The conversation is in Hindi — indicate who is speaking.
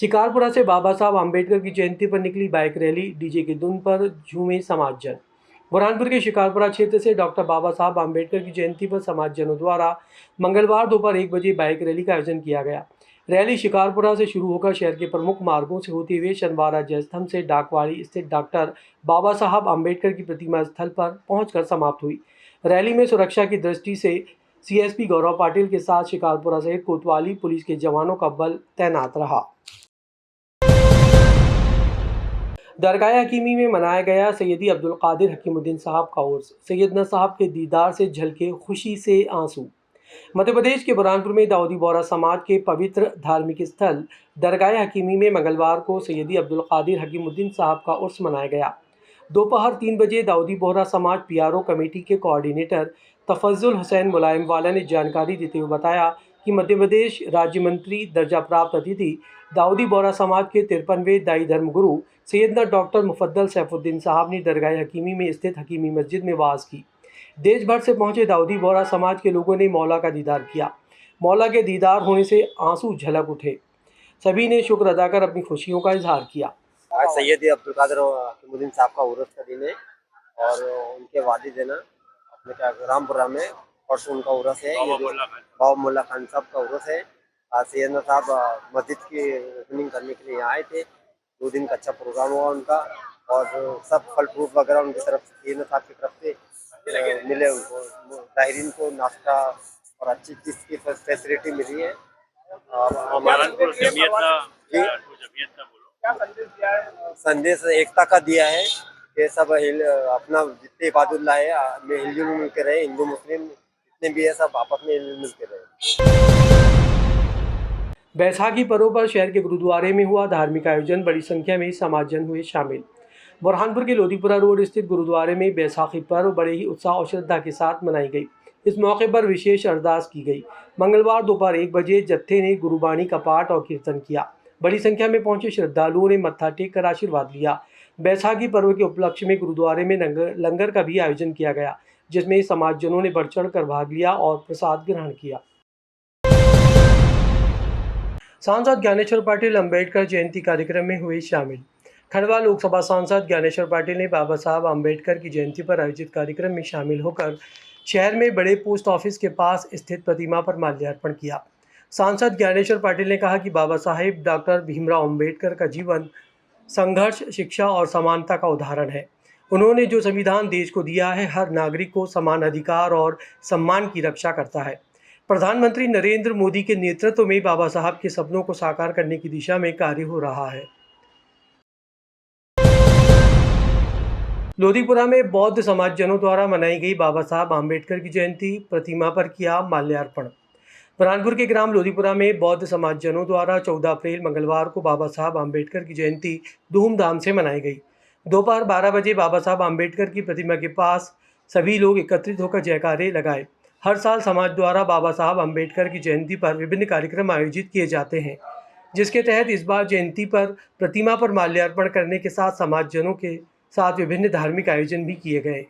Speaker 1: शिकारपुरा से बाबा साहब आम्बेडकर की जयंती पर निकली बाइक रैली, डीजे की धुन पर झूमे समाजजन। बुरहानपुर के शिकारपुरा क्षेत्र से डॉक्टर बाबा साहब आम्बेडकर की जयंती पर समाजजनों द्वारा मंगलवार दोपहर 1 बजे बाइक रैली का आयोजन किया गया। रैली शिकारपुरा से शुरू होकर शहर के प्रमुख मार्गों से होते हुए शनिवारा जयस्तंभ से डाकवाड़ी स्थित डॉक्टर बाबा साहब आम्बेडकर की प्रतिमा स्थल पर पहुंचकर समाप्त हुई। रैली में सुरक्षा की दृष्टि से सीएसपी गौरव पाटिल के साथ शिकारपुरा सहित कोतवाली पुलिस के जवानों का बल तैनात रहा। दरगाह हकीमी में मनाया गया सैयदी अब्दुल कादिर हकीमुद्दीन साहब का उर्स। सैयदना साहब के दीदार से झलके खुशी से आंसू। मध्य प्रदेश के बुरहानपुर में दाऊदी बोहरा समाज के पवित्र धार्मिक स्थल दरगाह हकीमी में मंगलवार को सैयदी अब्दुल कादिर हकीमुद्दीन साहब का उर्स मनाया गया। दोपहर 3 बजे दाऊदी बोहरा समाज पीआरओ कमेटी के कोऑर्डिनेटर तफज्जुल हुसैन मुलायम वाला ने जानकारी देते हुए बताया कि मध्य प्रदेश राज्य मंत्री दर्जा प्राप्त अतिथि दाऊदी बोहरा समाज के 53वें दाई धर्मगुरु सैयदना डॉक्टर मुफद्दल सैफुद्दीन साहब ने दरगाह हकीमी में स्थित हकीमी मस्जिद में वाज की। देश भर से पहुंचे दाऊदी बोहरा समाज के लोगों ने मौला का दीदार किया। मौला के दीदार होने से आंसू झलक उठे। सभी ने शुक्र अदा कर अपनी खुशियों का इजहार किया।
Speaker 2: आज सैयद अब्दुल कादिर हकीमुद्दीन साहब का उर्स का दिन है और उनके वालिद है ना अपने क्या रामपुरा में परसों उनका उर्स है। बाबा मुल्ला खान साहब का उर्स है। आज सैयदना साहब मस्जिद की ओपनिंग करने के लिए यहाँ आए थे। 2 दिन का अच्छा प्रोग्राम हुआ उनका और सब फल फ्रूट वगैरह उनकी तरफ से सैयदना साहब की तरफ से मिले उनको। ताहिरीन को नाश्ता और अच्छी चीज़ की फैसिलिटी मिली है। और हमारा संदेश एकता का दिया है कि सब अपना जितने इबादुल्लाह है मिलजुल मिल के रहे। हिंदू मुस्लिम जितने भी है सब आपस में मिल के रहे।
Speaker 1: बैसाखी पर्व पर शहर के गुरुद्वारे में हुआ धार्मिक आयोजन। बड़ी संख्या में समाजजन हुए शामिल। बुरहानपुर के लोधीपुरा रोड स्थित गुरुद्वारे में बैसाखी पर्व बड़े ही उत्साह और श्रद्धा के साथ मनाई गई। इस मौके पर विशेष अरदास की गई। मंगलवार दोपहर 1 बजे जत्थे ने गुरुबाणी का पाठ और कीर्तन किया। बड़ी संख्या में पहुंचे श्रद्धालुओं ने मत्था टेक कर आशीर्वाद लिया। बैसाखी पर्व के उपलक्ष्य में गुरुद्वारे में लंगर का भी आयोजन किया गया, जिसमें समाजजनों ने बढ़ चढ़ कर भाग लिया और प्रसाद ग्रहण किया। सांसद ज्ञानेश्वर पाटिल अम्बेडकर जयंती कार्यक्रम में हुए शामिल। खंडवा लोकसभा सांसद ज्ञानेश्वर पाटिल ने बाबा साहब अम्बेडकर की जयंती पर आयोजित कार्यक्रम में शामिल होकर शहर में बड़े पोस्ट ऑफिस के पास स्थित प्रतिमा पर माल्यार्पण किया। सांसद ज्ञानेश्वर पाटिल ने कहा कि बाबा साहेब डॉक्टर भीमराव अम्बेडकर का जीवन संघर्ष, शिक्षा और समानता का उदाहरण है। उन्होंने जो संविधान देश को दिया है, हर नागरिक को समान अधिकार और सम्मान की रक्षा करता है। प्रधानमंत्री नरेंद्र मोदी के नेतृत्व में बाबा साहब के सपनों को साकार करने की दिशा में कार्य हो रहा है। लोधीपुरा में बौद्ध समाजजनों द्वारा मनाई गई बाबा साहब आम्बेडकर की जयंती, प्रतिमा पर किया माल्यार्पण। बुरहानपुर के ग्राम लोधीपुरा में बौद्ध समाजजनों द्वारा 14 अप्रैल मंगलवार को बाबा साहब आम्बेडकर की जयंती धूमधाम से मनाई गई। दोपहर 12 बजे बाबा साहब आम्बेडकर की प्रतिमा के पास सभी लोग एकत्रित होकर जयकारे लगाए। हर साल समाज द्वारा बाबा साहब आम्बेडकर की जयंती पर विभिन्न कार्यक्रम आयोजित किए जाते हैं, जिसके तहत इस बार जयंती पर प्रतिमा पर माल्यार्पण करने के साथ समाजजनों के साथ विभिन्न धार्मिक आयोजन भी किए गए।